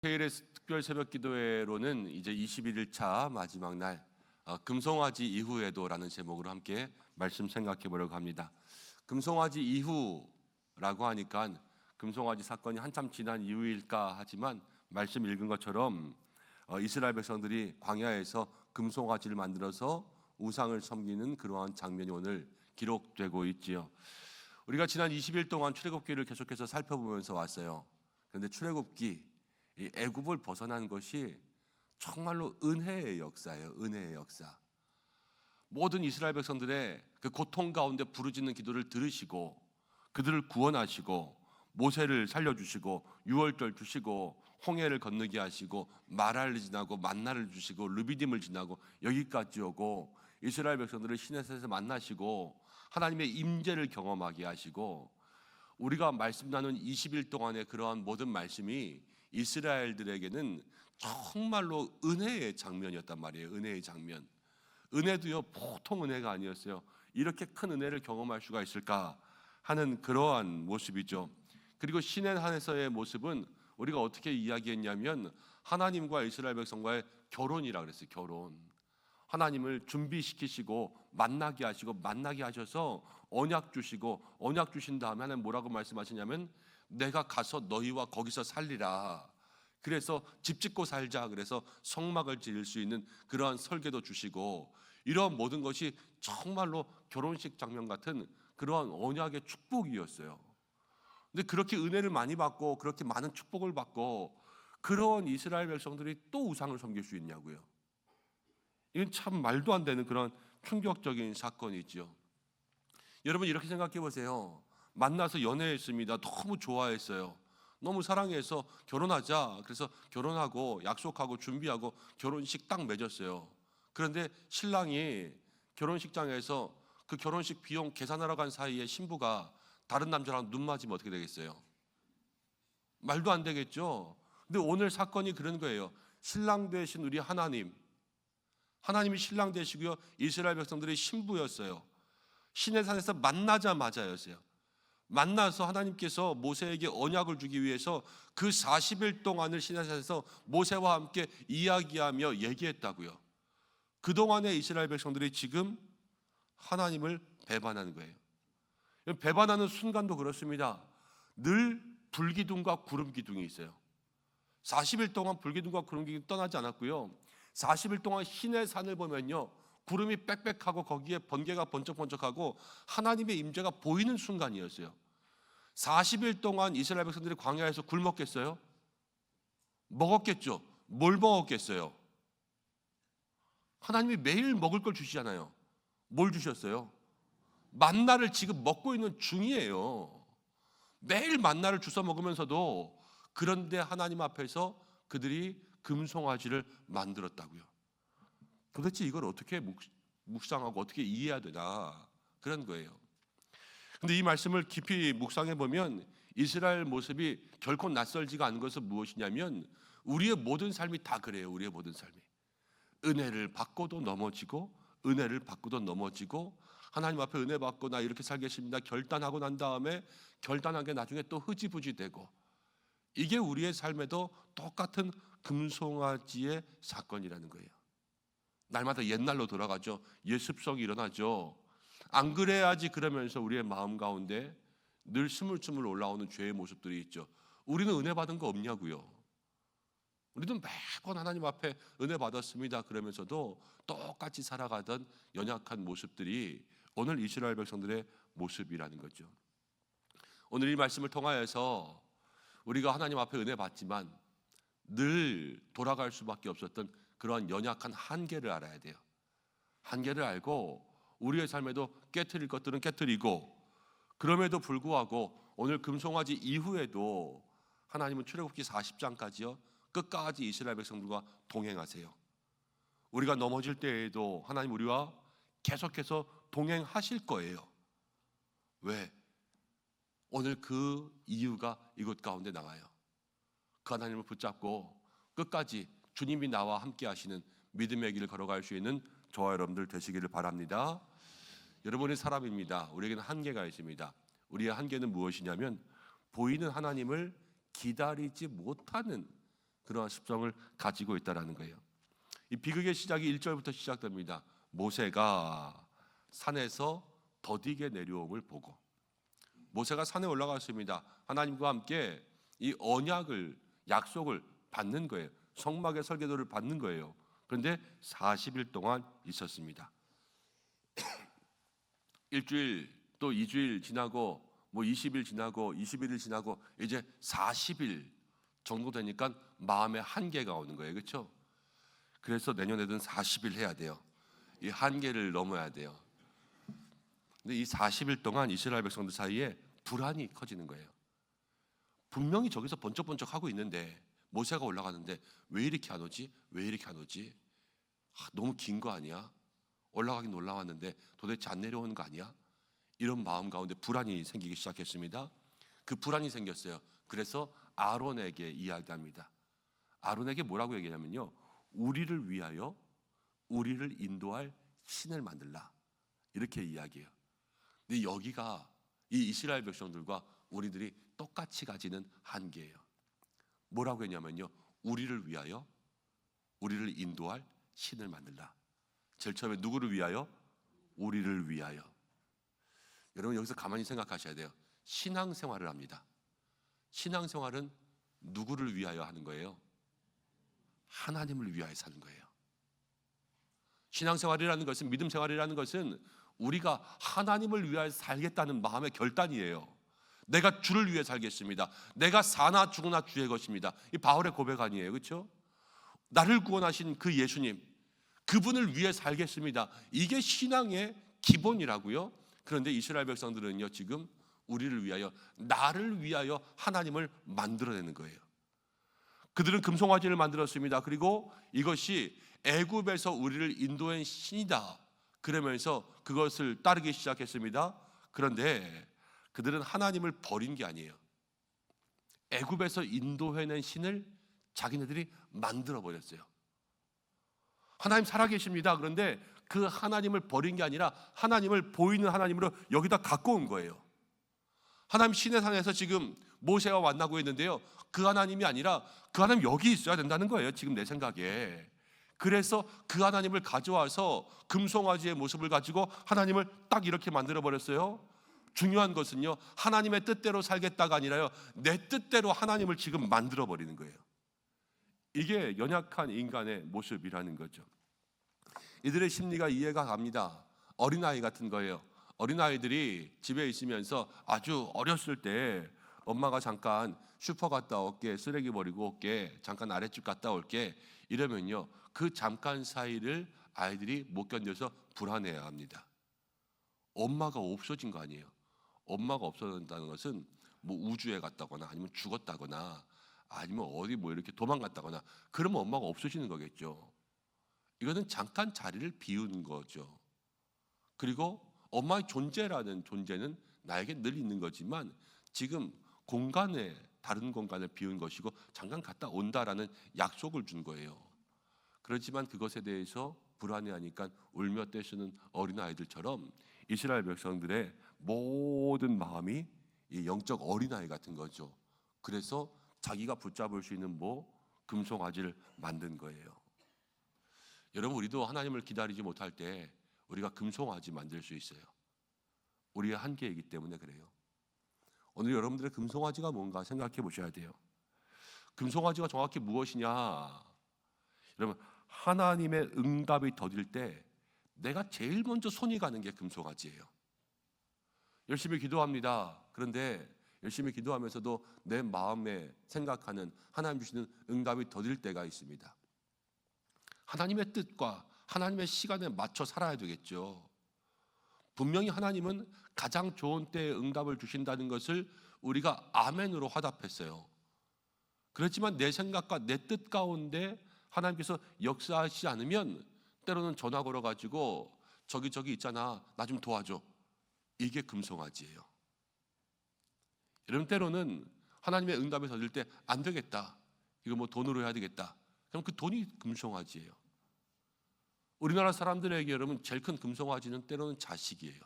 토요일의 특별 새벽 기도회로는 이제 21일차 마지막 날 금송아지 이후에도라는 제목으로 함께 말씀 생각해 보려고 합니다. 금송아지 이후라고 하니까 금송아지 사건이 한참 지난 이후일까 하지만 말씀 읽은 것처럼 이스라엘 백성들이 광야에서 금송아지를 만들어서 우상을 섬기는 그러한 장면이 오늘 기록되고 있지요. 우리가 지난 20일 동안 출애굽기를 계속해서 살펴보면서 왔어요. 그런데 출애굽기 이 애굽을 벗어난 것이 정말로 은혜의 역사예요. 은혜의 역사. 모든 이스라엘 백성들의 그 고통 가운데 부르짖는 기도를 들으시고 그들을 구원하시고 모세를 살려주시고 유월절 주시고 홍해를 건너게 하시고 마라를 지나고 만나를 주시고 르비딤을 지나고 여기까지 오고 이스라엘 백성들을 시내산에서 만나시고 하나님의 임재를 경험하게 하시고 우리가 말씀 나눈 20일 동안의 그러한 모든 말씀이 이스라엘들에게는 정말로 은혜의 장면이었단 말이에요. 은혜의 장면. 은혜도요 보통 은혜가 아니었어요. 이렇게 큰 은혜를 경험할 수가 있을까 하는 그러한 모습이죠. 그리고 시내산에서의 모습은 우리가 어떻게 이야기했냐면 하나님과 이스라엘 백성과의 결혼이라 그랬어요. 결혼. 하나님을 준비시키시고 만나게 하시고 만나게 하셔서 언약 주시고 언약 주신 다음에 하나님 뭐라고 말씀하시냐면 내가 가서 너희와 거기서 살리라. 그래서 집 짓고 살자. 그래서 성막을 지을 수 있는 그러한 설계도 주시고 이러한 모든 것이 정말로 결혼식 장면 같은 그러한 언약의 축복이었어요. 근데 그렇게 은혜를 많이 받고 그렇게 많은 축복을 받고 그러한 이스라엘 백성들이 또 우상을 섬길 수 있냐고요. 이건 참 말도 안 되는 그런 충격적인 사건이죠. 여러분 이렇게 생각해 보세요. 만나서 연애했습니다. 너무 좋아했어요. 너무 사랑해서 결혼하자. 그래서 결혼하고 약속하고 준비하고 결혼식 딱 맺었어요. 그런데 신랑이 결혼식장에서 그 결혼식 비용 계산하러 간 사이에 신부가 다른 남자랑 눈 맞으면 어떻게 되겠어요? 말도 안 되겠죠. 근데 오늘 사건이 그런 거예요. 신랑 되신 우리 하나님이 신랑 되시고요. 이스라엘 백성들이 신부였어요. 시내산에서 만나자마자였어요. 만나서 하나님께서 모세에게 언약을 주기 위해서 그 40일 동안을 시내산에서 모세와 함께 이야기하며 얘기했다고요. 그동안의 이스라엘 백성들이 지금 하나님을 배반하는 거예요. 배반하는 순간도 그렇습니다. 늘 불기둥과 구름기둥이 있어요. 40일 동안 불기둥과 구름기둥이 떠나지 않았고요. 40일 동안 시내산을 보면요. 구름이 빽빽하고 거기에 번개가 번쩍번쩍하고 하나님의 임재가 보이는 순간이었어요. 40일 동안 이스라엘 백성들이 광야에서 굶었겠어요? 먹었겠죠. 뭘 먹었겠어요? 하나님이 매일 먹을 걸 주시잖아요. 뭘 주셨어요? 만나를 지금 먹고 있는 중이에요. 매일 만나를 주워 먹으면서도 그런데 하나님 앞에서 그들이 금송아지를 만들었다고요. 도대체 이걸 어떻게 묵상하고 어떻게 이해해야 되나 그런 거예요. 근데 이 말씀을 깊이 묵상해 보면 이스라엘 모습이 결코 낯설지가 않은 것은 무엇이냐면 우리의 모든 삶이 다 그래요. 우리의 모든 삶이 은혜를 받고도 넘어지고 은혜를 받고도 넘어지고 하나님 앞에 은혜 받고 나 이렇게 살겠습니다 결단하고 난 다음에 결단한 게 나중에 또 흐지부지 되고 이게 우리의 삶에도 똑같은 금송아지의 사건이라는 거예요. 날마다 옛날로 돌아가죠. 옛 습성이 일어나죠. 안 그래야지 그러면서 우리의 마음 가운데 늘 스물스물 올라오는 죄의 모습들이 있죠. 우리는 은혜 받은 거 없냐고요. 우리도 매번 하나님 앞에 은혜 받았습니다 그러면서도 똑같이 살아가던 연약한 모습들이 오늘 이스라엘 백성들의 모습이라는 거죠. 오늘 이 말씀을 통하여서 우리가 하나님 앞에 은혜 받지만 늘 돌아갈 수밖에 없었던 그러한 연약한 한계를 알아야 돼요. 한계를 알고 우리의 삶에도 깨트릴 것들은 깨트리고 그럼에도 불구하고 오늘 금송아지 이후에도 하나님은 출애굽기 40장까지요 끝까지 이스라엘 백성들과 동행하세요. 우리가 넘어질 때에도 하나님 우리와 계속해서 동행하실 거예요. 왜? 오늘 그 이유가 이곳 가운데 나와요. 그 하나님을 붙잡고 끝까지 주님이 나와 함께 하시는 믿음의 길을 걸어갈 수 있는 저와 여러분들 되시기를 바랍니다. 여러분이 사람입니다. 우리에게는 한계가 있습니다. 우리의 한계는 무엇이냐면 보이는 하나님을 기다리지 못하는 그러한 습성을 가지고 있다라는 거예요. 이 비극의 시작이 1절부터 시작됩니다. 모세가 산에서 더디게 내려옴을 보고, 모세가 산에 올라갔습니다. 하나님과 함께 이 언약을, 약속을 받는 거예요. 성막의 설계도를 받는 거예요. 그런데 40일 동안 있었습니다. 일주일, 또 2주일 지나고, 뭐 20일 지나고, 21일 지나고, 이제 40일 정도 되니까 마음의 한계가 오는 거예요. 그렇죠? 그래서 내년에는 40일 해야 돼요. 이 한계를 넘어야 돼요. 근데 이 40일 동안 이스라엘 백성들 사이에 불안이 커지는 거예요. 분명히 저기서 번쩍번쩍 하고 있는데, 모세가 올라가는데 왜 이렇게 안 오지? 왜 이렇게 안 오지? 너무 긴 거 아니야? 올라가긴 올라왔는데 도대체 안 내려오는 거 아니야? 이런 마음 가운데 불안이 생기기 시작했습니다. 그 불안이 생겼어요. 그래서 아론에게 이야기합니다. 아론에게 뭐라고 얘기하냐면요, 우리를 위하여 우리를 인도할 신을 만들라, 이렇게 이야기해요. 근데 여기가 이 이스라엘 백성들과 우리들이 똑같이 가지는 한계예요. 뭐라고 했냐면요, 우리를 위하여 우리를 인도할 신을 만들라. 제일 처음에 누구를 위하여? 우리를 위하여. 여러분 여기서 가만히 생각하셔야 돼요. 신앙생활을 합니다. 신앙생활은 누구를 위하여 하는 거예요? 하나님을 위하여 사는 거예요. 신앙생활이라는 것은, 믿음생활이라는 것은 우리가 하나님을 위하여 살겠다는 마음의 결단이에요. 내가 주를 위해 살겠습니다. 내가 사나 죽으나 주의 것입니다. 이 바울의 고백 아니에요, 그렇죠? 나를 구원하신 그 예수님, 그분을 위해 살겠습니다. 이게 신앙의 기본이라고요. 그런데 이스라엘 백성들은요, 지금 우리를 위하여, 나를 위하여 하나님을 만들어내는 거예요. 그들은 금송아지를 만들었습니다. 그리고 이것이 애굽에서 우리를 인도한 신이다, 그러면서 그것을 따르기 시작했습니다. 그런데 그들은 하나님을 버린 게 아니에요. 애굽에서 인도해낸 신을 자기네들이 만들어 버렸어요. 하나님 살아계십니다. 그런데 그 하나님을 버린 게 아니라 하나님을 보이는 하나님으로 여기다 갖고 온 거예요. 하나님 시내산에서 지금 모세와 만나고 있는데요, 그 하나님이 아니라 그 하나님 여기 있어야 된다는 거예요, 지금 내 생각에. 그래서 그 하나님을 가져와서 금송아지의 모습을 가지고 하나님을 딱 이렇게 만들어 버렸어요. 중요한 것은요, 하나님의 뜻대로 살겠다가 아니라요, 내 뜻대로 하나님을 지금 만들어 버리는 거예요. 이게 연약한 인간의 모습이라는 거죠. 이들의 심리가 이해가 갑니다. 어린아이 같은 거예요. 어린아이들이 집에 있으면서 아주 어렸을 때 엄마가 잠깐 슈퍼 갔다 올게, 쓰레기 버리고 올게, 잠깐 아랫집 갔다 올게 이러면요, 그 잠깐 사이를 아이들이 못 견뎌서 불안해야 합니다. 엄마가 없어진 거 아니에요. 엄마가 없어진다는 것은 뭐 우주에 갔다거나 아니면 죽었다거나 아니면 어디 뭐 이렇게 도망갔다거나 그러면 엄마가 없어지는 거겠죠. 이거는 잠깐 자리를 비우는 거죠. 그리고 엄마의 존재라는 존재는 나에게 늘 있는 거지만 지금 공간에, 다른 공간을 비운 것이고 잠깐 갔다 온다라는 약속을 준 거예요. 그렇지만 그것에 대해서 불안해하니까 울며 떼쓰는 어린아이들처럼 이스라엘 백성들의 모든 마음이 이 영적 어린아이 같은 거죠. 그래서 자기가 붙잡을 수 있는 금송아지를 만든 거예요. 여러분, 우리도 하나님을 기다리지 못할 때 우리가 금송아지 만들 수 있어요. 우리의 한계이기 때문에 그래요. 오늘 여러분들의 금송아지가 뭔가 생각해 보셔야 돼요. 금송아지가 정확히 무엇이냐? 여러분, 하나님의 응답이 더딜 때 내가 제일 먼저 손이 가는 게 금송아지예요. 열심히 기도합니다. 그런데 열심히 기도하면서도 내 마음에 생각하는 하나님 주시는 응답이 더딜 때가 있습니다. 하나님의 뜻과 하나님의 시간에 맞춰 살아야 되겠죠. 분명히 하나님은 가장 좋은 때에 응답을 주신다는 것을 우리가 아멘으로 화답했어요. 그렇지만 내 생각과 내 뜻 가운데 하나님께서 역사하시지 않으면 때로는 전화 걸어가지고 저기 있잖아, 나 좀 도와줘. 이게 금송아지예요. 여러분, 때로는 하나님의 응답이 더딜 때 안 되겠다, 이거 뭐 돈으로 해야 되겠다, 그럼 그 돈이 금송아지예요. 우리나라 사람들에게 여러분 제일 큰 금송아지는 때로는 자식이에요.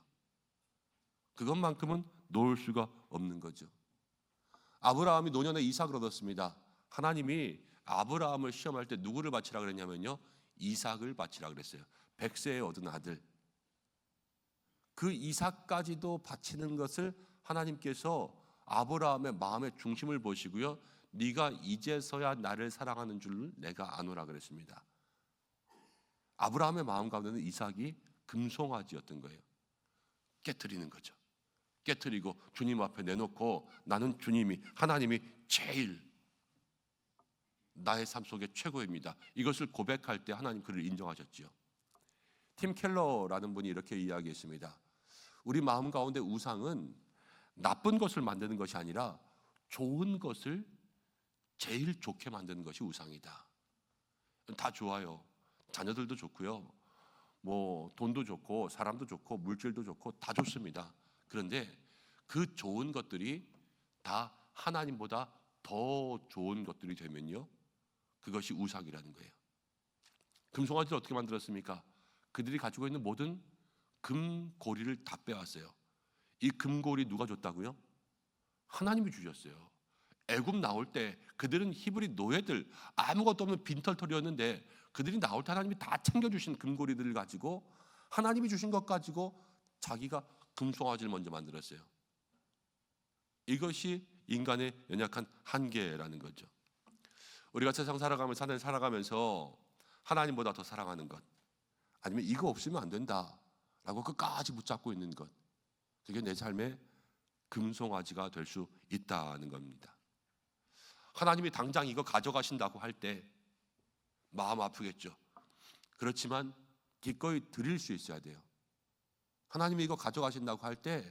그것만큼은 놓을 수가 없는 거죠. 아브라함이 노년에 이삭을 얻었습니다. 하나님이 아브라함을 시험할 때 누구를 바치라 그랬냐면요, 이삭을 바치라 그랬어요. 100세에 얻은 아들. 그 이삭까지도 바치는 것을 하나님께서 아브라함의 마음의 중심을 보시고요, 네가 이제서야 나를 사랑하는 줄 내가 아노라 그랬습니다. 아브라함의 마음 가운데는 이삭이 금송아지였던 거예요. 깨트리는 거죠. 깨트리고 주님 앞에 내놓고 나는 하나님이 제일 나의 삶 속에 최고입니다. 이것을 고백할 때 하나님 그를 인정하셨지요. 팀 켈러라는 분이 이렇게 이야기했습니다. 우리 마음 가운데 우상은 나쁜 것을 만드는 것이 아니라 좋은 것을 제일 좋게 만드는 것이 우상이다. 다 좋아요. 자녀들도 좋고요, 뭐 돈도 좋고 사람도 좋고 물질도 좋고 다 좋습니다. 그런데 그 좋은 것들이 다 하나님보다 더 좋은 것들이 되면요, 그것이 우상이라는 거예요. 금송아지를 어떻게 만들었습니까? 그들이 가지고 있는 모든 금고리를 다 빼왔어요. 이 금고리 누가 줬다고요? 하나님이 주셨어요. 애굽 나올 때 그들은 히브리 노예들, 아무것도 없는 빈털털이었는데 그들이 나올 때 하나님이 다 챙겨주신 금고리들을 가지고, 하나님이 주신 것 가지고 자기가 금송아지를 먼저 만들었어요. 이것이 인간의 연약한 한계라는 거죠. 우리가 세상 살아가면서 하나님보다 더 사랑하는 것, 아니면 이거 없으면 안 된다라고 끝까지 붙잡고 있는 것, 그게 내 삶의 금송아지가 될 수 있다는 겁니다. 하나님이 당장 이거 가져가신다고 할 때 마음 아프겠죠. 그렇지만 기꺼이 드릴 수 있어야 돼요. 하나님이 이거 가져가신다고 할 때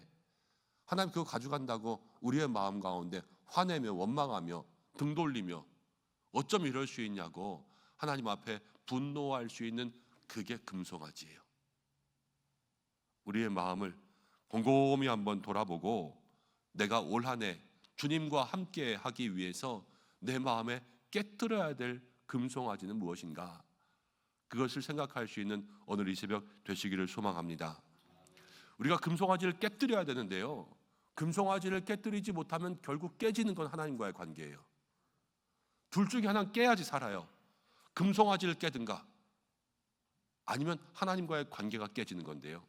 하나님 그거 가져간다고 우리의 마음 가운데 화내며 원망하며 등 돌리며 어쩜 이럴 수 있냐고 하나님 앞에 분노할 수 있는, 그게 금송아지예요. 우리의 마음을 곰곰이 한번 돌아보고 내가 올 한 해 주님과 함께 하기 위해서 내 마음에 깨트려야 될 금송아지는 무엇인가, 그것을 생각할 수 있는 오늘 이 새벽 되시기를 소망합니다. 우리가 금송아지를 깨트려야 되는데요, 금송아지를 깨트리지 못하면 결국 깨지는 건 하나님과의 관계예요. 둘 중에 하나는 깨야지 살아요. 금송아지를 깨든가 아니면 하나님과의 관계가 깨지는 건데요,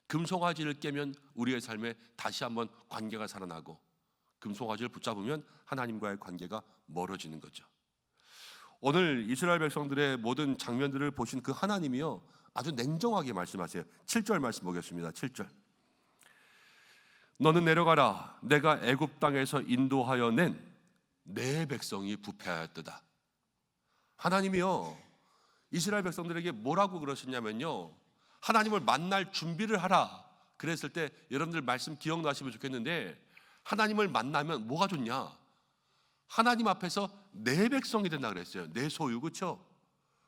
금송아지를 깨면 우리의 삶에 다시 한번 관계가 살아나고, 금송아지를 붙잡으면 하나님과의 관계가 멀어지는 거죠. 오늘 이스라엘 백성들의 모든 장면들을 보신 그 하나님이요, 아주 냉정하게 말씀하세요. 7절 말씀 보겠습니다. 7절. 너는 내려가라. 내가 애굽 땅에서 인도하여 낸 내 백성이 부패하였도다. 하나님이요, 이스라엘 백성들에게 뭐라고 그러셨냐면요, 하나님을 만날 준비를 하라 그랬을 때 여러분들 말씀 기억나시면 좋겠는데, 하나님을 만나면 뭐가 좋냐? 하나님 앞에서 내 백성이 된다 그랬어요. 내 소유, 그렇죠?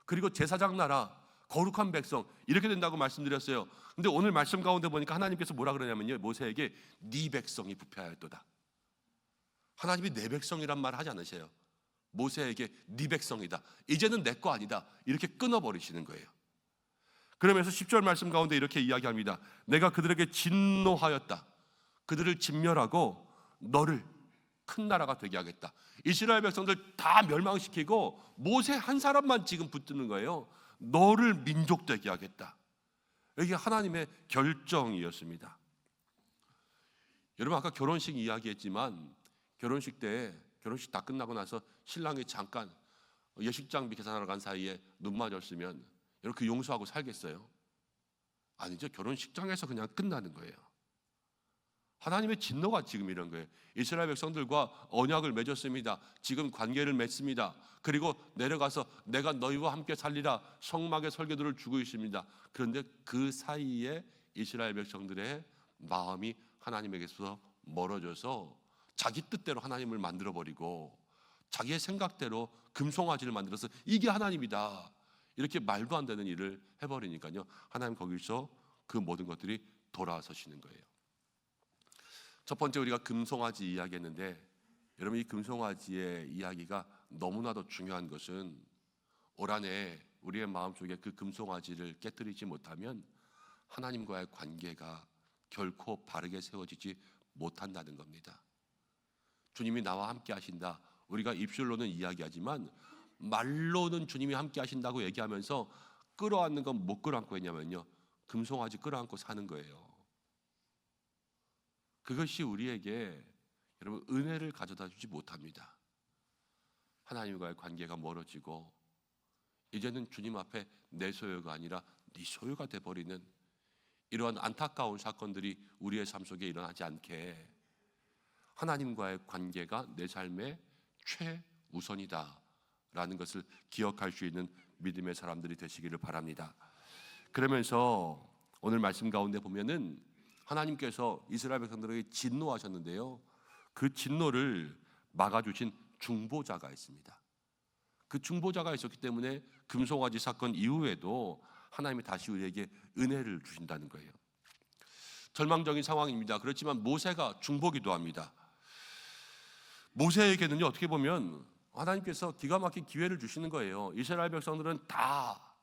그리고 제사장 나라, 거룩한 백성, 이렇게 된다고 말씀드렸어요. 근데 오늘 말씀 가운데 보니까 하나님께서 뭐라 그러냐면요, 모세에게 네 백성이 부패하였도다. 하나님이 내 백성이란 말 하지 않으세요. 모세에게 네 백성이다, 이제는 내 거 아니다, 이렇게 끊어버리시는 거예요. 그러면서 10절 말씀 가운데 이렇게 이야기합니다. 내가 그들에게 진노하였다. 그들을 진멸하고 너를 큰 나라가 되게 하겠다. 이스라엘 백성들 다 멸망시키고 모세 한 사람만 지금 붙드는 거예요. 너를 민족 되게 하겠다. 이게 하나님의 결정이었습니다. 여러분, 아까 결혼식 이야기했지만 결혼식 다 끝나고 나서 신랑이 잠깐 예식장비 계산하러 간 사이에 눈 맞았으면 여러분 그 용서하고 살겠어요? 아니죠. 결혼식장에서 그냥 끝나는 거예요. 하나님의 진노가 지금 이런 거예요. 이스라엘 백성들과 언약을 맺었습니다. 지금 관계를 맺습니다. 그리고 내려가서 내가 너희와 함께 살리라 성막의 설교들을 주고 있습니다. 그런데 그 사이에 이스라엘 백성들의 마음이 하나님에게서 멀어져서 자기 뜻대로 하나님을 만들어버리고 자기의 생각대로 금송아지를 만들어서 이게 하나님이다, 이렇게 말도 안 되는 일을 해버리니까요, 하나님 거기서 그 모든 것들이 돌아서시는 거예요. 첫 번째 우리가 금송아지 이야기했는데, 여러분 이 금송아지의 이야기가 너무나도 중요한 것은 올 한 해 우리의 마음속에 그 금송아지를 깨뜨리지 못하면 하나님과의 관계가 결코 바르게 세워지지 못한다는 겁니다. 주님이 나와 함께 하신다, 우리가 입술로는 이야기하지만 말로는 주님이 함께 하신다고 얘기하면서 끌어안는 건 못 끌어안고 있냐면요, 금송아지 끌어안고 사는 거예요. 그것이 우리에게 여러분 은혜를 가져다 주지 못합니다. 하나님과의 관계가 멀어지고 이제는 주님 앞에 내 소유가 아니라 네 소유가 돼버리는 이러한 안타까운 사건들이 우리의 삶 속에 일어나지 않게 하나님과의 관계가 내 삶의 최우선이다라는 것을 기억할 수 있는 믿음의 사람들이 되시기를 바랍니다. 그러면서 오늘 말씀 가운데 보면은 하나님께서 이스라엘 백성들에게 진노하셨는데요, 그 진노를 막아주신 중보자가 있습니다. 그 중보자가 있었기 때문에 금송아지 사건 이후에도 하나님이 다시 우리에게 은혜를 주신다는 거예요. 절망적인 상황입니다. 그렇지만 모세가 중보기도 합니다. 모세에게는요, 어떻게 보면 하나님께서 기가 막힌 기회를 주시는 거예요. 이스라엘 백성들은 다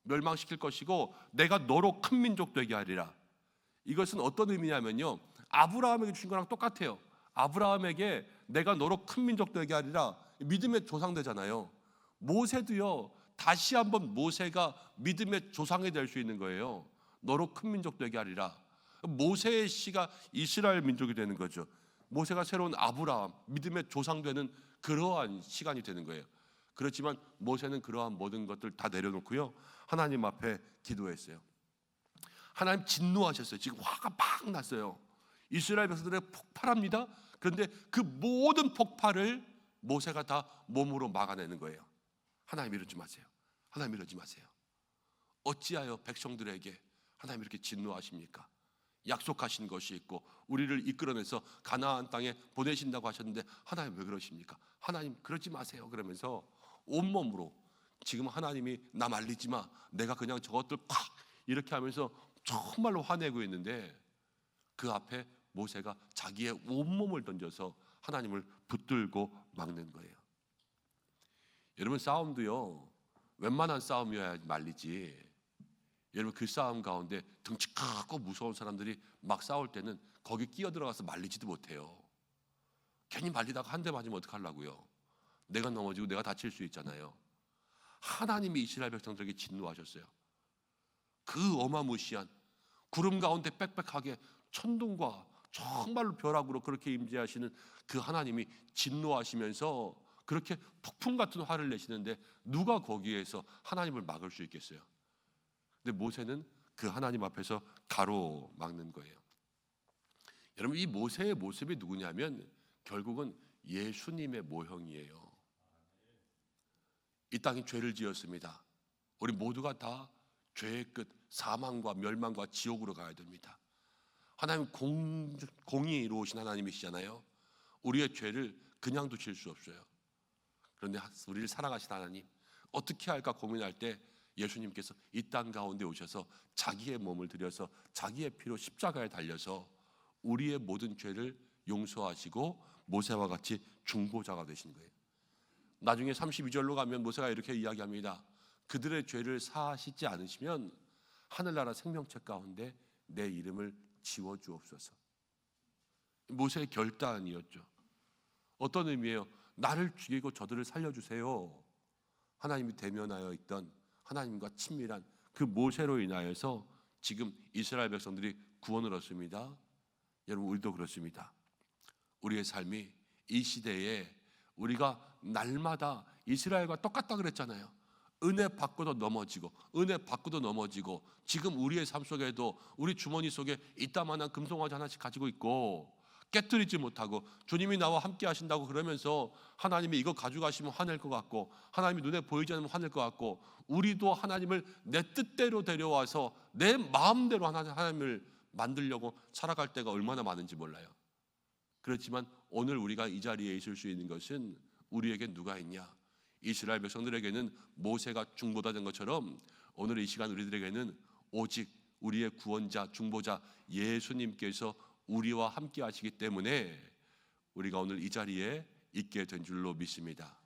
멸망시킬 것이고 내가 너로 큰 민족 되게 하리라. 이것은 어떤 의미냐면요, 아브라함에게 주신 거랑 똑같아요. 아브라함에게 내가 너로 큰 민족 되게 하리라, 믿음의 조상 되잖아요. 모세도요, 다시 한번 모세가 믿음의 조상이 될 수 있는 거예요. 너로 큰 민족 되게 하리라. 모세의 씨가 이스라엘 민족이 되는 거죠. 모세가 새로운 아브라함, 믿음의 조상 되는 그러한 시간이 되는 거예요. 그렇지만 모세는 그러한 모든 것들 다 내려놓고요, 하나님 앞에 기도했어요. 하나님 진노하셨어요. 지금 화가 막 났어요. 이스라엘 백성들의 폭발합니다. 그런데 그 모든 폭발을 모세가 다 몸으로 막아내는 거예요. 하나님 이러지 마세요. 하나님 이러지 마세요. 어찌하여 백성들에게 하나님 이렇게 진노하십니까? 약속하신 것이 있고 우리를 이끌어내서 가나안 땅에 보내신다고 하셨는데 하나님 왜 그러십니까? 하나님 그러지 마세요. 그러면서 온몸으로 지금 하나님이 나 말리지 마, 내가 그냥 저것들 콱 이렇게 하면서 정말로 화내고 있는데 그 앞에 모세가 자기의 온몸을 던져서 하나님을 붙들고 막는 거예요. 여러분, 싸움도요, 웬만한 싸움이어야 말리지. 여러분, 그 싸움 가운데 덩치 크고 무서운 사람들이 막 싸울 때는 거기 끼어들어가서 말리지도 못해요. 괜히 말리다가 한 대 맞으면 어떡하려고요? 내가 넘어지고 내가 다칠 수 있잖아요. 하나님이 이스라엘 백성들에게 진노하셨어요. 그 어마무시한 구름 가운데 빽빽하게 천둥과 정말로 벼락으로 그렇게 임재하시는 그 하나님이 진노하시면서 그렇게 폭풍 같은 화를 내시는데 누가 거기에서 하나님을 막을 수 있겠어요? 근데 모세는 그 하나님 앞에서 가로막는 거예요. 여러분, 이 모세의 모습이 누구냐면 결국은 예수님의 모형이에요. 이 땅이 죄를 지었습니다. 우리 모두가 다 죄의 끝, 사망과 멸망과 지옥으로 가야 됩니다. 하나님 공의로우신 하나님이시잖아요. 우리의 죄를 그냥 두실 수 없어요. 그런데 우리를 사랑하신 하나님, 어떻게 할까 고민할 때 예수님께서 이 땅 가운데 오셔서 자기의 몸을 들여서 자기의 피로 십자가에 달려서 우리의 모든 죄를 용서하시고 모세와 같이 중보자가 되신 거예요. 나중에 32절로 가면 모세가 이렇게 이야기합니다. 그들의 죄를 사하시지 않으시면 하늘나라 생명책 가운데 내 이름을 지워주옵소서. 모세의 결단이었죠. 어떤 의미예요? 나를 죽이고 저들을 살려주세요. 하나님이 대면하여 있던 하나님과 친밀한 그 모세로 인하여서 지금 이스라엘 백성들이 구원을 얻습니다. 여러분, 우리도 그렇습니다. 우리의 삶이 이 시대에 우리가 날마다 이스라엘과 똑같다 그랬잖아요. 은혜 받고도 넘어지고 은혜 받고도 넘어지고, 지금 우리의 삶 속에도 우리 주머니 속에 이따만한 금송아지 하나씩 가지고 있고 깨뜨리지 못하고 주님이 나와 함께 하신다고 그러면서 하나님이 이거 가져가시면 화낼 것 같고 하나님이 눈에 보이지 않으면 화낼 것 같고, 우리도 하나님을 내 뜻대로 데려와서 내 마음대로 하나님을 만들려고 살아갈 때가 얼마나 많은지 몰라요. 그렇지만 오늘 우리가 이 자리에 있을 수 있는 것은 우리에게 누가 있냐? 이스라엘 백성들에게는 모세가 중보자 된 것처럼 오늘 이 시간 우리들에게는 오직 우리의 구원자, 중보자 예수님께서 우리와 함께 하시기 때문에 우리가 오늘 이 자리에 있게 된 줄로 믿습니다.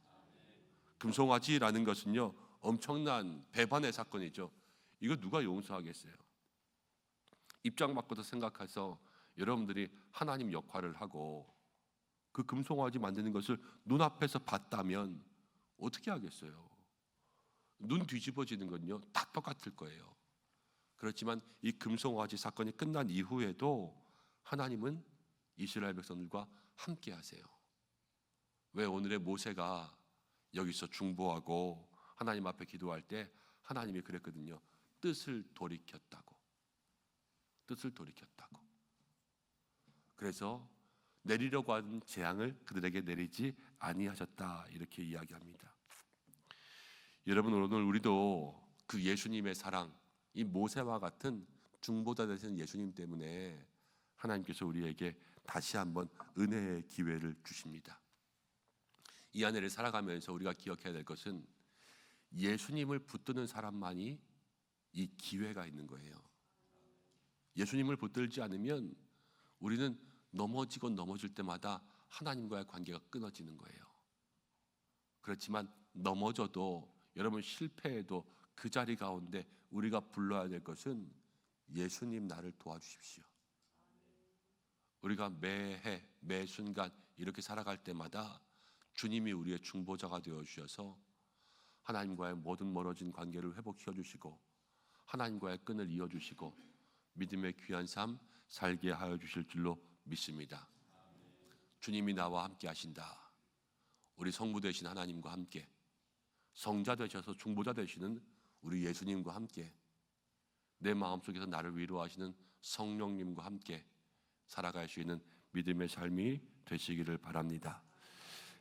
금송아지라는 것은요, 엄청난 배반의 사건이죠. 이거 누가 용서하겠어요? 입장 바꿔서 생각해서 여러분들이 하나님 역할을 하고 그 금송아지 만드는 것을 눈앞에서 봤다면 어떻게 하겠어요? 눈 뒤집어지는 건요 다 똑같을 거예요. 그렇지만 이 금송아지 사건이 끝난 이후에도 하나님은 이스라엘 백성들과 함께 하세요. 왜 오늘의 모세가 여기서 중보하고 하나님 앞에 기도할 때 하나님이 그랬거든요. 뜻을 돌이켰다고. 뜻을 돌이켰다고. 그래서 내리려고 하는 재앙을 그들에게 내리지 아니하셨다 이렇게 이야기합니다. 여러분, 오늘 우리도 그 예수님의 사랑, 이 모세와 같은 중보자 되신 예수님 때문에 하나님께서 우리에게 다시 한번 은혜의 기회를 주십니다. 이 한 해를 살아가면서 우리가 기억해야 될 것은 예수님을 붙드는 사람만이 이 기회가 있는 거예요. 예수님을 붙들지 않으면 우리는 넘어지고 넘어질 때마다 하나님과의 관계가 끊어지는 거예요. 그렇지만 넘어져도 여러분 실패해도 그 자리 가운데 우리가 불러야 될 것은 예수님 나를 도와주십시오. 우리가 매해 매 순간 이렇게 살아갈 때마다 주님이 우리의 중보자가 되어 주셔서 하나님과의 모든 멀어진 관계를 회복시켜 주시고 하나님과의 끈을 이어 주시고 믿음의 귀한 삶 살게 하여 주실 줄로 믿습니다. 주님이 나와 함께 하신다. 우리 성부 되신 하나님과 함께, 성자 되셔서 중보자 되시는 우리 예수님과 함께, 내 마음속에서 나를 위로하시는 성령님과 함께 살아갈 수 있는 믿음의 삶이 되시기를 바랍니다.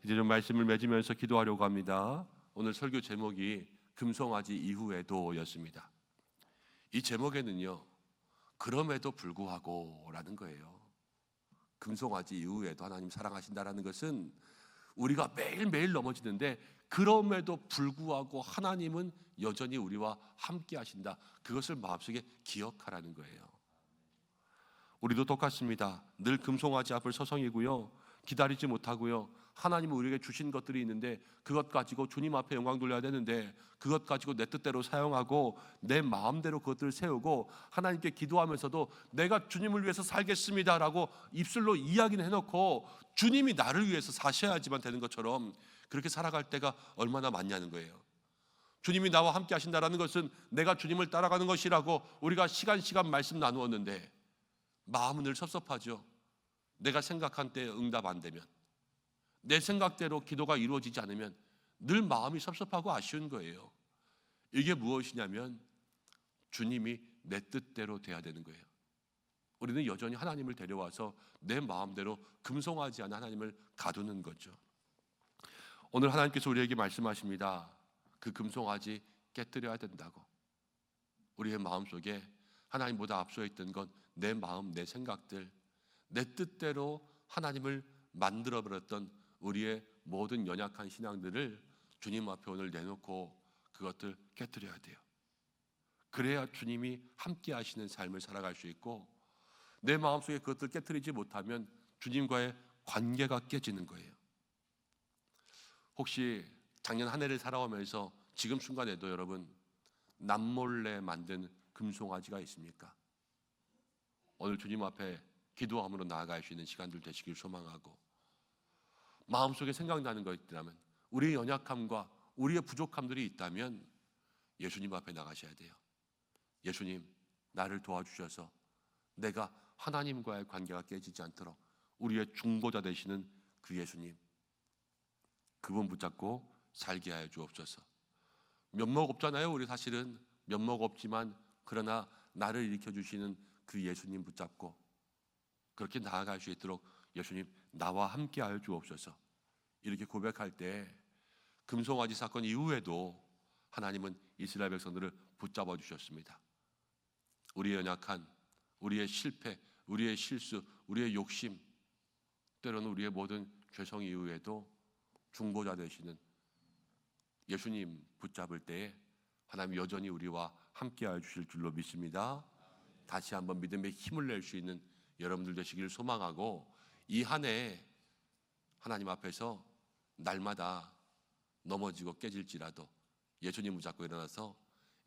이제 좀 말씀을 맺으면서 기도하려고 합니다. 오늘 설교 제목이 금송아지 이후에도였습니다. 이 제목에는요 그럼에도 불구하고 라는 거예요. 금송아지 이후에도 하나님 사랑하신다라는 것은 우리가 매일매일 넘어지는데 그럼에도 불구하고 하나님은 여전히 우리와 함께 하신다. 그것을 마음속에 기억하라는 거예요. 우리도 똑같습니다. 늘 금송아지 앞을 서성이고요. 기다리지 못하고요. 하나님은 우리에게 주신 것들이 있는데 그것 가지고 주님 앞에 영광 돌려야 되는데 그것 가지고 내 뜻대로 사용하고 내 마음대로 그것들을 세우고 하나님께 기도하면서도 내가 주님을 위해서 살겠습니다라고 입술로 이야기는 해놓고 주님이 나를 위해서 사셔야지만 되는 것처럼 그렇게 살아갈 때가 얼마나 많냐는 거예요. 주님이 나와 함께 하신다라는 것은 내가 주님을 따라가는 것이라고 우리가 시간 말씀 나누었는데 마음은 늘 섭섭하죠. 내가 생각한 때 응답 안 되면, 내 생각대로 기도가 이루어지지 않으면 늘 마음이 섭섭하고 아쉬운 거예요. 이게 무엇이냐면 주님이 내 뜻대로 돼야 되는 거예요. 우리는 여전히 하나님을 데려와서 내 마음대로 금송아지 않은 하나님을 가두는 거죠. 오늘 하나님께서 우리에게 말씀하십니다. 그 금송아지 깨뜨려야 된다고. 우리의 마음속에 하나님보다 앞서 있던 건 내 마음, 내 생각들, 내 뜻대로 하나님을 만들어버렸던 우리의 모든 연약한 신앙들을 주님 앞에 오늘 내놓고 그것들 깨뜨려야 돼요. 그래야 주님이 함께 하시는 삶을 살아갈 수 있고 내 마음속에 그것들 깨뜨리지 못하면 주님과의 관계가 깨지는 거예요. 혹시 작년 한 해를 살아오면서 지금 순간에도 여러분 남몰래 만든 금송아지가 있습니까? 오늘 주님 앞에 기도함으로 나아갈 수 있는 시간들 되시길 소망하고 마음속에 생각나는 것 있다면 우리의 연약함과 우리의 부족함들이 있다면 예수님 앞에 나가셔야 돼요. 예수님 나를 도와주셔서 내가 하나님과의 관계가 깨지지 않도록 우리의 중보자 되시는 그 예수님 그분 붙잡고 살게 하여 주옵소서. 면목 없잖아요. 우리 사실은 면목 없지만 그러나 나를 일으켜 주시는 그 예수님 붙잡고 그렇게 나아갈 수 있도록 예수님 나와 함께 하여 주옵소서. 이렇게 고백할 때 금송아지 사건 이후에도 하나님은 이스라엘 백성들을 붙잡아 주셨습니다. 우리의 연약한, 우리의 실패, 우리의 실수, 우리의 욕심, 때로는 우리의 모든 죄성 이후에도 중보자 되시는 예수님 붙잡을 때에 하나님 여전히 우리와 함께하여 주실 줄로 믿습니다. 다시 한번 믿음의 힘을 낼 수 있는 여러분들 되시기를 소망하고 이 한 해 하나님 앞에서 날마다 넘어지고 깨질지라도 예수님 붙잡고 일어나서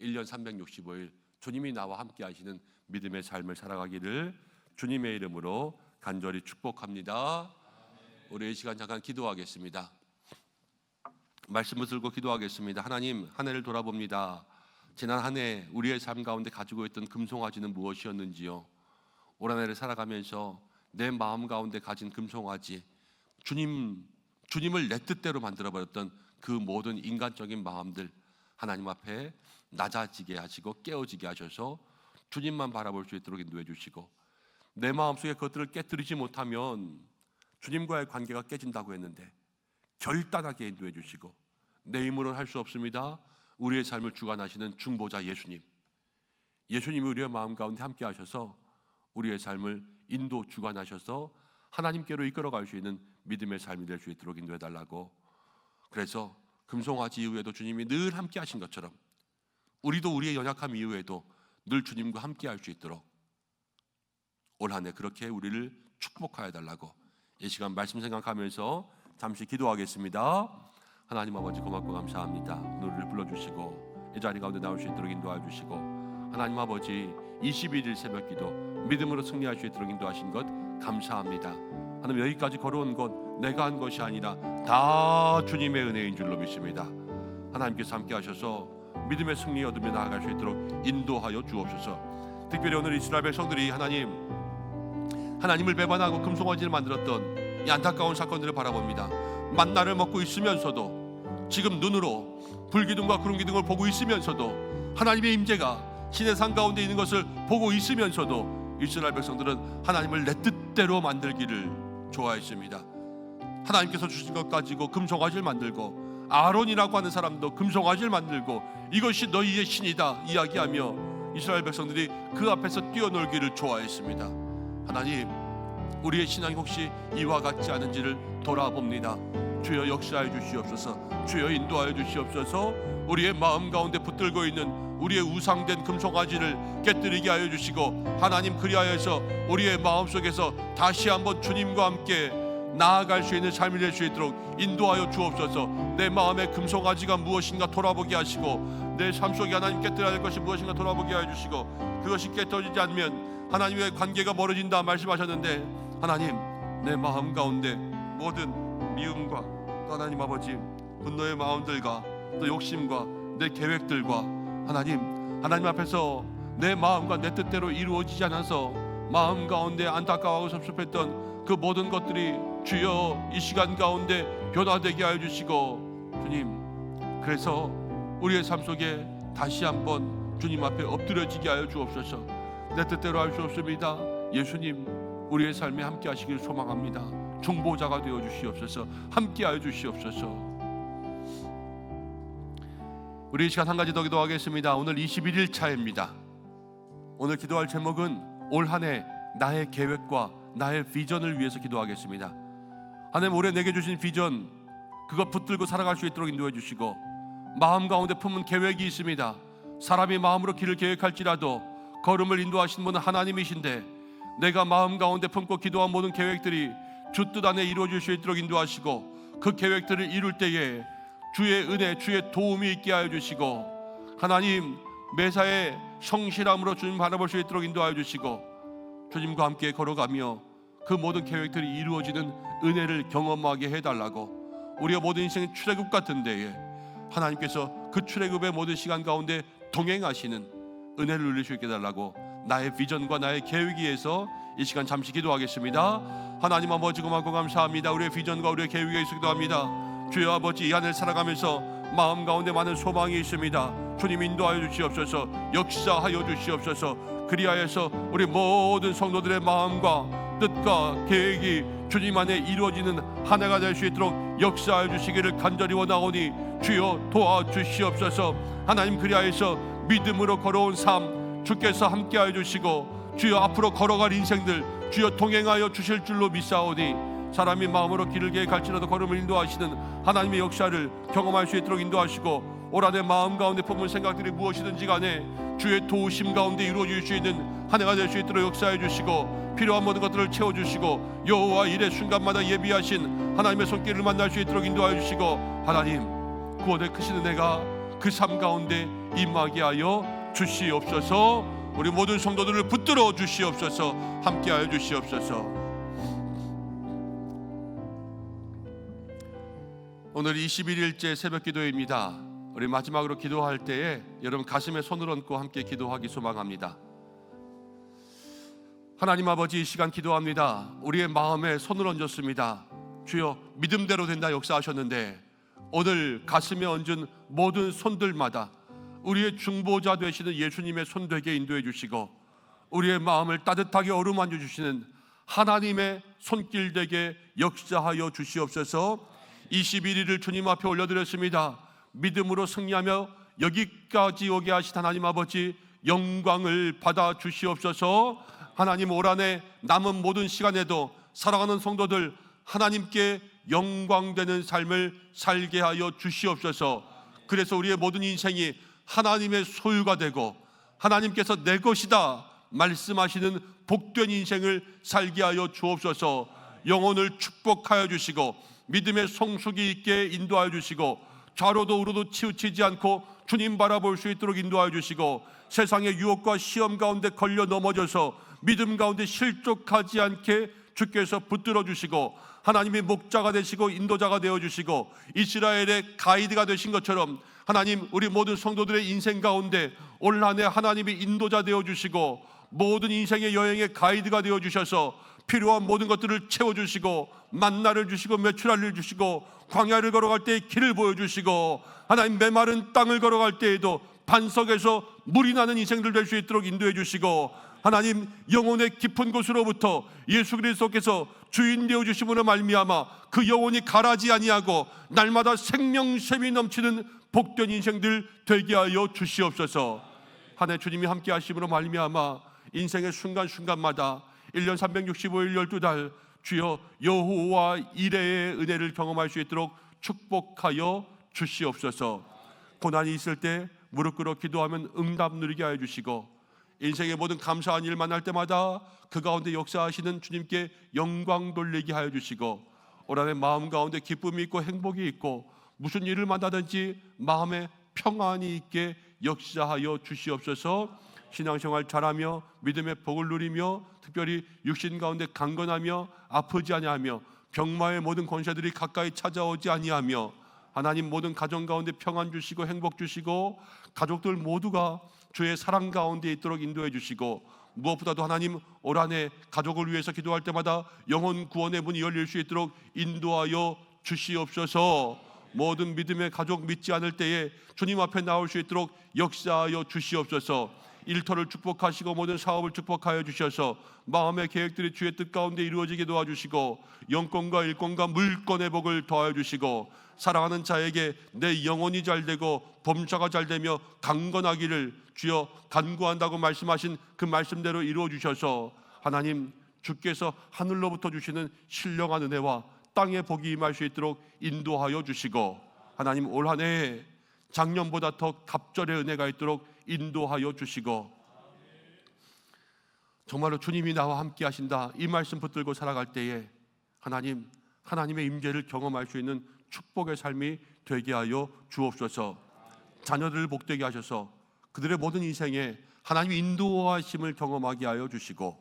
1년 365일 주님이 나와 함께 하시는 믿음의 삶을 살아가기를 주님의 이름으로 간절히 축복합니다. 우리 이 시간 잠깐 기도하겠습니다. 말씀을 들고 기도하겠습니다. 하나님, 한 해를 돌아봅니다. 지난 한 해 우리의 삶 가운데 가지고 있던 금송아지는 무엇이었는지요? 올 한 해를 살아가면서 내 마음 가운데 가진 금송아지, 주님을 내 뜻대로 만들어버렸던 그 모든 인간적인 마음들, 하나님 앞에 낮아지게 하시고 깨어지게 하셔서 주님만 바라볼 수 있도록 인도해 주시고, 내 마음속에 그것들을 깨뜨리지 못하면 주님과의 관계가 깨진다고 했는데 결단하게 인도해 주시고, 내 힘으로는 할 수 없습니다. 우리의 삶을 주관하시는 중보자 예수님이 우리의 마음 가운데 함께 하셔서 우리의 삶을 인도 주관하셔서 하나님께로 이끌어갈 수 있는 믿음의 삶이 될 수 있도록 인도해 달라고. 그래서 금송아지 이후에도 주님이 늘 함께 하신 것처럼 우리도 우리의 연약함 이후에도 늘 주님과 함께 할 수 있도록 올 한 해 그렇게 우리를 축복하여 달라고 이 시간 말씀 생각하면서 잠시 기도하겠습니다. 하나님 아버지, 고맙고 감사합니다. 우리를 불러주시고 이 자리 가운데 나올 수 있도록 인도하여 주시고, 하나님 아버지 21일 새벽 기도 믿음으로 승리할 수 있도록 인도하신 것 감사합니다. 하나님, 여기까지 걸어온 것 내가 한 것이 아니라 다 주님의 은혜인 줄로 믿습니다. 하나님께서 함께 하셔서 믿음의 승리 얻으며 나아갈 수 있도록 인도하여 주옵소서. 특별히 오늘 이스라엘 백성들이 하나님을 배반하고 금송아지를 만들었던 이 안타까운 사건들을 바라봅니다. 만나를 먹고 있으면서도, 지금 눈으로 불기둥과 구름기둥을 보고 있으면서도, 하나님의 임재가 시내산 가운데 있는 것을 보고 있으면서도 이스라엘 백성들은 하나님을 내 뜻대로 만들기를 좋아했습니다. 하나님께서 주신 것 가지고 금송아지를 만들고, 아론이라고 하는 사람도 금송아지를 만들고 이것이 너희의 신이다 이야기하며 이스라엘 백성들이 그 앞에서 뛰어놀기를 좋아했습니다. 하나님, 우리의 신앙이 혹시 이와 같지 않은지를 돌아봅니다. 주여 역사해 주시옵소서. 주여 인도하여 주시옵소서. 우리의 마음 가운데 붙들고 있는 우리의 우상된 금송아지를 깨뜨리게 하여 주시고, 하나님 그리하여서 우리의 마음속에서 다시 한번 주님과 함께 나아갈 수 있는 삶이 될 수 있도록 인도하여 주옵소서. 내 마음의 금송아지가 무엇인가 돌아보게 하시고, 내 삶 속에 하나님 깨뜨려야 할 것이 무엇인가 돌아보게 하여 주시고, 그것이 깨뜨리지 않으면 하나님의 관계가 멀어진다 말씀하셨는데, 하나님 내 마음 가운데 모든 미움과 또 하나님 아버지 분노의 마음들과 또 욕심과 내 계획들과 하나님 앞에서 내 마음과 내 뜻대로 이루어지지 않아서 마음 가운데 안타까워하고 섭섭했던 그 모든 것들이 주여 이 시간 가운데 변화되게 하여 주시고, 주님 그래서 우리의 삶 속에 다시 한번 주님 앞에 엎드려지게 하여 주옵소서. 내 뜻대로 할 수 없습니다. 예수님 우리의 삶에 함께 하시길 소망합니다. 중보자가 되어 주시옵소서. 함께 하여 주시옵소서. 우리 이 시간 한 가지 더 기도하겠습니다. 오늘 21일 차입니다. 오늘 기도할 제목은 올 한 해 나의 계획과 나의 비전을 위해서 기도하겠습니다. 하나님, 올해 내게 주신 비전 그것 붙들고 살아갈 수 있도록 인도해 주시고, 마음 가운데 품은 계획이 있습니다. 사람이 마음으로 길을 계획할지라도 걸음을 인도하신 분은 하나님이신데, 내가 마음 가운데 품고 기도한 모든 계획들이 주 뜻 안에 이루어질 수 있도록 인도하시고, 그 계획들을 이룰 때에 주의 은혜, 주의 도움이 있게 하여 주시고, 하나님 매사에 성실함으로 주님 바라볼 수 있도록 인도하여 주시고, 주님과 함께 걸어가며 그 모든 계획들이 이루어지는 은혜를 경험하게 해달라고. 우리가 모든 인생의 출애굽 같은 데에 하나님께서 그 출애굽의 모든 시간 가운데 동행하시는 은혜를 누릴 수 있게 해달라고 나의 비전과 나의 계획에 의해서 이 시간 잠시 기도하겠습니다. 하나님 아버지, 고맙고 감사합니다. 우리의 비전과 우리의 계획에 의해서 기도합니다. 주여 아버지, 이 한해를 살아가면서 마음 가운데 많은 소망이 있습니다. 주님 인도하여 주시옵소서. 역사하여 주시옵소서. 그리하여서 우리 모든 성도들의 마음과 뜻과 계획이 주님 안에 이루어지는 한 해가 될 수 있도록 역사하여 주시기를 간절히 원하오니 주여 도와주시옵소서. 하나님 그리하여서 믿음으로 걸어온 삶 주께서 함께하여 주시고, 주여 앞으로 걸어갈 인생들 주여 동행하여 주실 줄로 믿사오니, 사람이 마음으로 길을 계획할지라도 걸음을 인도하시는 하나님의 역사를 경험할 수 있도록 인도하시고, 올 한 해 마음 가운데 품은 생각들이 무엇이든지 간에 주의 도우심 가운데 이루어질 수 있는 한 해가 될 수 있도록 역사해 주시고, 필요한 모든 것들을 채워주시고, 여호와 일의 순간마다 예비하신 하나님의 손길을 만날 수 있도록 인도하여 주시고, 하나님 구원의 크신 은혜가 그 삶 가운데 임하게 하여 주시옵소서. 우리 모든 성도들을 붙들어 주시옵소서. 함께하여 주시옵소서. 오늘 21일째 새벽 기도입니다. 우리 마지막으로 기도할 때에 여러분 가슴에 손을 얹고 함께 기도하기 소망합니다. 하나님 아버지, 이 시간 기도합니다. 우리의 마음에 손을 얹었습니다. 주여, 믿음대로 된다 역사하셨는데 오늘 가슴에 얹은 모든 손들마다 우리의 중보자 되시는 예수님의 손 되게 인도해 주시고 우리의 마음을 따뜻하게 어루만져 주시는 하나님의 손길 되게 역사하여 주시옵소서. 21일을 주님 앞에 올려드렸습니다. 믿음으로 승리하며 여기까지 오게 하신 하나님 아버지, 영광을 받아 주시옵소서. 하나님, 올 한해 남은 모든 시간에도 사랑하는 성도들 하나님께 영광되는 삶을 살게 하여 주시옵소서. 그래서 우리의 모든 인생이 하나님의 소유가 되고 하나님께서 내 것이다 말씀하시는 복된 인생을 살게 하여 주옵소서. 영혼을 축복하여 주시고 믿음의 성숙이 있게 인도하여 주시고 좌로도 우로도 치우치지 않고 주님 바라볼 수 있도록 인도하여 주시고 세상의 유혹과 시험 가운데 걸려 넘어져서 믿음 가운데 실족하지 않게 주께서 붙들어 주시고 하나님의 목자가 되시고 인도자가 되어 주시고 이스라엘의 가이드가 되신 것처럼 하나님, 우리 모든 성도들의 인생 가운데 올 한해 하나님의 인도자 되어 주시고 모든 인생의 여행의 가이드가 되어 주셔서 필요한 모든 것들을 채워주시고 만나를 주시고 메추라를 주시고 광야를 걸어갈 때 길을 보여주시고 하나님, 메마른 땅을 걸어갈 때에도 반석에서 물이 나는 인생들 될 수 있도록 인도해 주시고 하나님, 영혼의 깊은 곳으로부터 예수 그리스도께서 주인 되어 주심으로 말미암아 그 영혼이 가라지 아니하고 날마다 생명샘이 넘치는 복된 인생들 되게 하여 주시옵소서. 한 해 주님이 함께 하심으로 말미암아 인생의 순간순간마다 1년 365일 12달 주여 여호와 이레의 은혜를 경험할 수 있도록 축복하여 주시옵소서. 고난이 있을 때 무릎 꿇어 기도하면 응답 누리게 하여 주시고 인생의 모든 감사한 일 만날 때마다 그 가운데 역사하시는 주님께 영광 돌리게 하여 주시고 올 한해 마음 가운데 기쁨이 있고 행복이 있고 무슨 일을 만나든지 마음에 평안이 있게 역사하여 주시옵소서. 신앙생활 잘하며 믿음의 복을 누리며 특별히 육신 가운데 강건하며 아프지 아니하며 병마의 모든 권세들이 가까이 찾아오지 아니하며 하나님, 모든 가정 가운데 평안 주시고 행복 주시고 가족들 모두가 주의 사랑 가운데 있도록 인도해 주시고 무엇보다도 하나님, 올 한해 가족을 위해서 기도할 때마다 영혼 구원의 문이 열릴 수 있도록 인도하여 주시옵소서. 모든 믿음의 가족 믿지 않을 때에 주님 앞에 나올 수 있도록 역사하여 주시옵소서. 일터를 축복하시고 모든 사업을 축복하여 주셔서 마음의 계획들이 주의 뜻 가운데 이루어지게 도와주시고 영권과 일권과 물권의 복을 더하여 주시고 사랑하는 자에게 내 영혼이 잘되고 범사가 잘되며 강건하기를 주여 간구한다고 말씀하신 그 말씀대로 이루어 주셔서 하나님, 주께서 하늘로부터 주시는 신령한 은혜와 땅의 복이 임할 수 있도록 인도하여 주시고 하나님, 올 한 해 작년보다 더 갑절의 은혜가 있도록 인도하여 주시고 정말로 주님이 나와 함께 하신다 이 말씀 붙들고 살아갈 때에 하나님, 하나님의 임재를 경험할 수 있는 축복의 삶이 되게 하여 주옵소서. 자녀들을 복되게 하셔서 그들의 모든 인생에 하나님의 인도하심을 경험하게 하여 주시고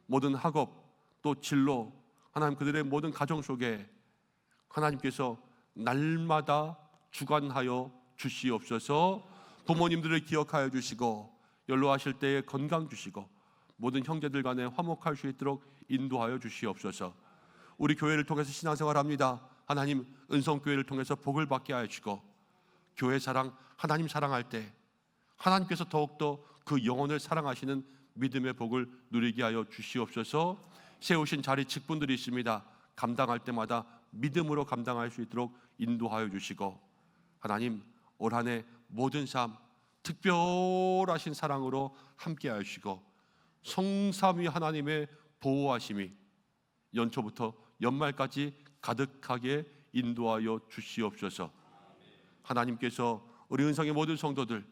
모든 학업 또 진로 하나님, 그들의 모든 가정 속에 하나님께서 날마다 주관하여 주시옵소서. 부모님들을 기억하여 주시고 연로하실 때에 건강 주시고 모든 형제들 간에 화목할 수 있도록 인도하여 주시옵소서. 우리 교회를 통해서 신앙생활합니다. 하나님, 은성교회를 통해서 복을 받게 하여 주시고 교회 사랑, 하나님 사랑할 때 하나님께서 더욱더 그 영혼을 사랑하시는 믿음의 복을 누리게 하여 주시옵소서. 세우신 자리 직분들이 있습니다. 감당할 때마다 믿음으로 감당할 수 있도록 인도하여 주시고 하나님, 올 한 해 모든 삶 특별하신 사랑으로 함께 하시고 성삼위 하나님의 보호하심이 연초부터 연말까지 가득하게 인도하여 주시옵소서. 하나님께서 우리 은성의 모든 성도들,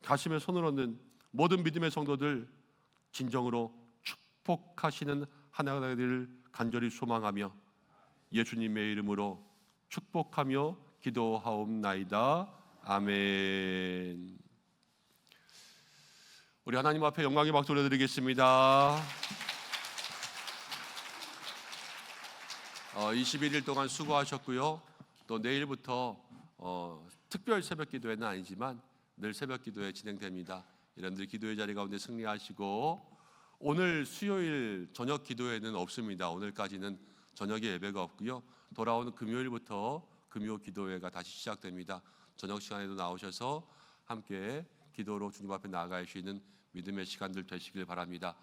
가슴에 손을 얹는 모든 믿음의 성도들 진정으로 축복하시는 한 해가 되기를 간절히 소망하며 예수님의 이름으로 축복하며 기도하옵나이다. 아멘. 우리 하나님 앞에 영광의 박수 올려드리겠습니다. 21일 동안 수고하셨고요. 또 내일부터 특별 새벽 기도회는 아니지만 늘 새벽 기도회 진행됩니다. 여러분들 기도회 자리 가운데 승리하시고, 오늘 수요일 저녁 기도회는 없습니다. 오늘까지는 저녁에 예배가 없고요. 돌아오는 금요일부터 금요 기도회가 다시 시작됩니다. 저녁 시간에도 나오셔서 함께 기도로 주님 앞에 나아갈 수 있는 믿음의 시간들 되시길 바랍니다.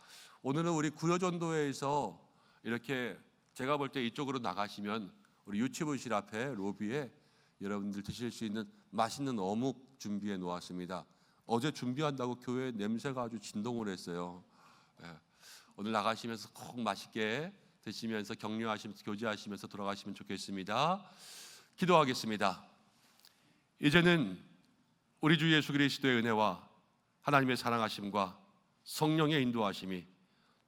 오늘은 우리 구여전도회에서 이렇게 제가 볼 때 이쪽으로 나가시면 우리 유치부실 앞에 로비에 여러분들 드실 수 있는 맛있는 어묵 준비해 놓았습니다. 어제 준비한다고 교회 냄새가 아주 진동을 했어요. 오늘 나가시면서 꼭 맛있게 드시면서 격려하시면서 교제하시면서 돌아가시면 좋겠습니다. 기도하겠습니다. 이제는 우리 주 예수 그리스도의 은혜와 하나님의 사랑하심과 성령의 인도하심이,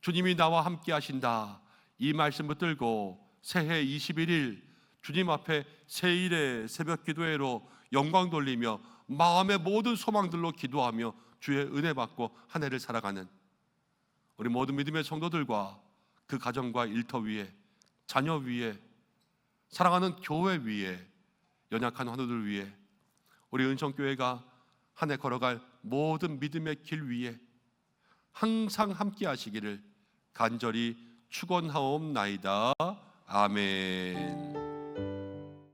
주님이 나와 함께 하신다, 이 말씀 붙들고 새해 21일 주님 앞에 새일의 새벽 기도회로 영광 돌리며 마음의 모든 소망들로 기도하며 주의 은혜 받고 한 해를 살아가는 우리 모든 믿음의 성도들과 그 가정과 일터 위에, 자녀 위에, 사랑하는 교회 위에, 연약한 환우들 위에, 우리 은성교회가 한 해 걸어갈 모든 믿음의 길 위에 항상 함께 하시기를 간절히 축원하옵나이다. 아멘.